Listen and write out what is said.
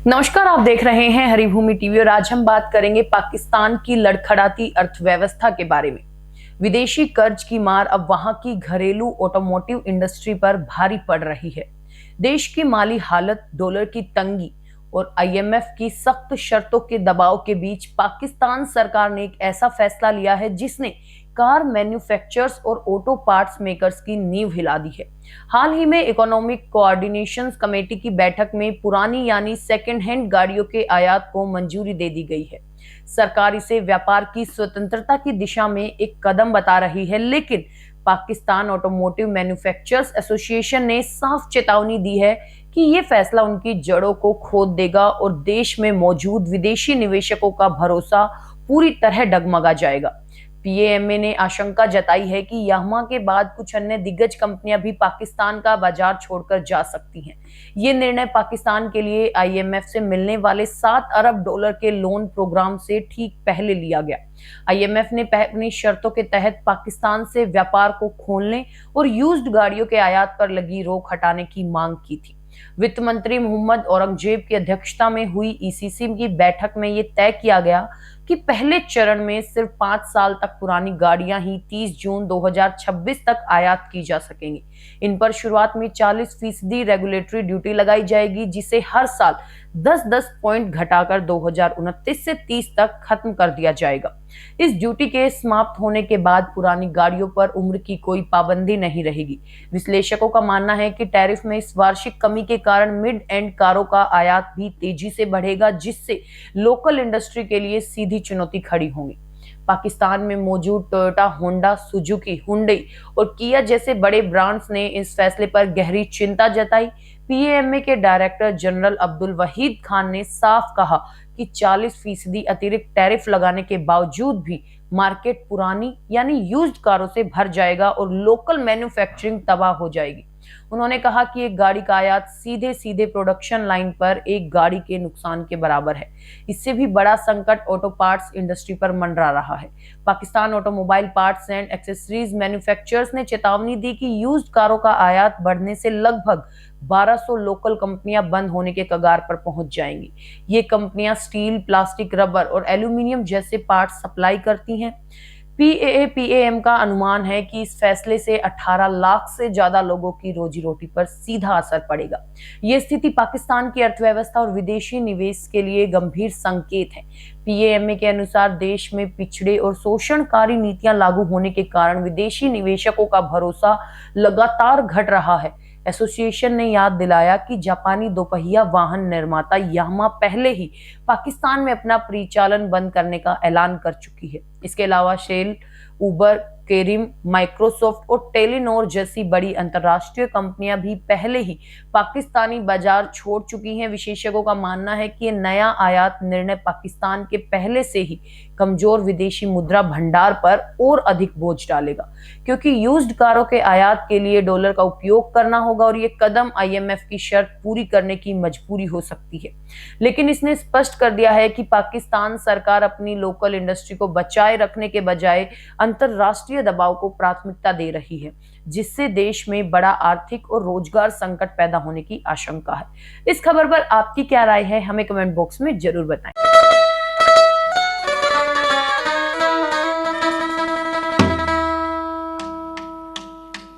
नमस्कार, आप देख रहे हैं हरिभूमि टीवी और आज हम बात करेंगे पाकिस्तान की लड़खड़ाती अर्थव्यवस्था के बारे में। विदेशी कर्ज की मार अब वहां की घरेलू ऑटोमोटिव इंडस्ट्री पर भारी पड़ रही है। देश की माली हालत, डॉलर की तंगी और आईएमएफ की सख्त शर्तों के दबाव के बीच पाकिस्तान सरकार ने एक ऐसा फैसला लिया है जिसने कार मैन्युफैक्चरर्स और ऑटो पार्ट्स मेकर्स की नींव हिला दी है। हाल ही में इकोनॉमिक कोऑर्डिनेशन कमेटी की बैठक में पुरानी यानी सेकेंड हैंड गाड़ियों के आयात को मंजूरी दे दी गई है। सरकार इसे व्यापार की स्वतंत्रता की दिशा में एक कदम बता रही है, लेकिन पाकिस्तान ऑटोमोटिव मैन्युफैक्चरर्स एसोसिएशन ने साफ चेतावनी दी है कि ये फैसला उनकी जड़ों को खोद देगा और देश में मौजूद विदेशी निवेशकों का भरोसा पूरी तरह डगमगा जाएगा। पीएएमए ने आशंका जताई है कि यामाहा के बाद कुछ अन्य दिग्गज कंपनियां भी पाकिस्तान का बाजार छोड़कर जा सकती हैं। ये निर्णय पाकिस्तान के लिए आईएमएफ से मिलने वाले 7 अरब डॉलर के लोन प्रोग्राम से ठीक पहले लिया गया। आईएमएफ ने अपनी शर्तों के तहत पाकिस्तान से व्यापार को खोलने और यूज्ड गाड़ियों के आयात पर लगी रोक हटाने की मांग की थी। वित्त मंत्री मोहम्मद औरंगजेब की अध्यक्षता में हुई ईसीसी की बैठक में ये तय किया गया कि पहले चरण में सिर्फ 5 साल तक पुरानी गाड़ियां ही 30 जून 2026 तक आयात की जा सकेंगी। इन पर शुरुआत में 40% रेगुलेटरी ड्यूटी लगाई जाएगी, जिसे हर साल 10-10 पॉइंट घटाकर 2029 से 30 तक खत्म कर दिया जाएगा। इस ड्यूटी के समाप्त होने के बाद पुरानी गाड़ियों पर उम्र की कोई पाबंदी नहीं रहेगी। विश्लेषकों का मानना है कि टैरिफ में इस वार्षिक कमी के कारण मिड एंड कारों का आयात भी तेजी से बढ़ेगा, जिससे लोकल इंडस्ट्री के लिए सीधी चुनौती खड़ी होगी। पाकिस्तान में मौजूद टोयोटा, होंडा, सुजुकी, हुंडई और किया जैसे बड़े ब्रांड्स ने इस फैसले पर गहरी चिंता जताई। पीएएमए के डायरेक्टर जनरल अब्दुल वहीद खान ने साफ कहा कि 40% अतिरिक्त टैरिफ लगाने के बावजूद भी मार्केट पुरानी यानी यूज्ड कारों से भर जाएगा और लोकल मैन्युफैक्चरिंग तबाह हो जाएगी। उन्होंने कहा कि एक गाड़ी का आयात सीधे सीधे प्रोडक्शन लाइन पर एक गाड़ी के नुकसान के बराबर है। इससे भी बड़ा संकट ऑटो पार्ट्स इंडस्ट्री पर मंडरा रहा है। Pakistan automobile parts and accessories manufacturers ने चेतावनी दी कि यूज्ड कारों का आयात बढ़ने से लगभग 1200 लोकल कंपनियां बंद होने के कगार पर पहुंच जाएंगी। ये कंपनियां स्टील, प्लास्टिक, रबर और एल्यूमिनियम जैसे पार्ट्स सप्लाई करती हैं। पीएएम का अनुमान है कि इस फैसले से 18 लाख से ज्यादा लोगों की रोजी रोटी पर सीधा असर पड़ेगा। ये स्थिति पाकिस्तान की अर्थव्यवस्था और विदेशी निवेश के लिए गंभीर संकेत है। पीएएमए के अनुसार देश में पिछड़े और शोषणकारी नीतियां लागू होने के कारण विदेशी निवेशकों का भरोसा लगातार घट रहा है। एसोसिएशन ने याद दिलाया कि जापानी दोपहिया वाहन निर्माता यामाहा पहले ही पाकिस्तान में अपना परिचालन बंद करने का ऐलान कर चुकी है। इसके अलावा शेल, उबर, केरिम, माइक्रोसॉफ्ट और टेलीनॉर जैसी बड़ी अंतर्राष्ट्रीय कंपनियां भी पहले ही पाकिस्तानी बाजार छोड़ चुकी हैं। विशेषज्ञों का मानना है कि ये नया आयात निर्णय पाकिस्तान के पहले से ही कमजोर विदेशी मुद्रा भंडार पर और अधिक बोझ डालेगा, क्योंकि यूज्ड कारों के आयात के लिए डॉलर का उपयोग करना होगा और ये कदम आईएमएफ की शर्त पूरी करने की मजबूरी हो सकती है। लेकिन इसने स्पष्ट कर दिया है कि पाकिस्तान सरकार अपनी लोकल इंडस्ट्री को बचाए रखने के बजाय अंतरराष्ट्रीय दबाव को प्राथमिकता दे रही है, जिससे देश में बड़ा आर्थिक और रोजगार संकट पैदा होने की आशंका है। इस खबर पर आपकी क्या राय है, हमें कमेंट बॉक्स में जरूर बताएं।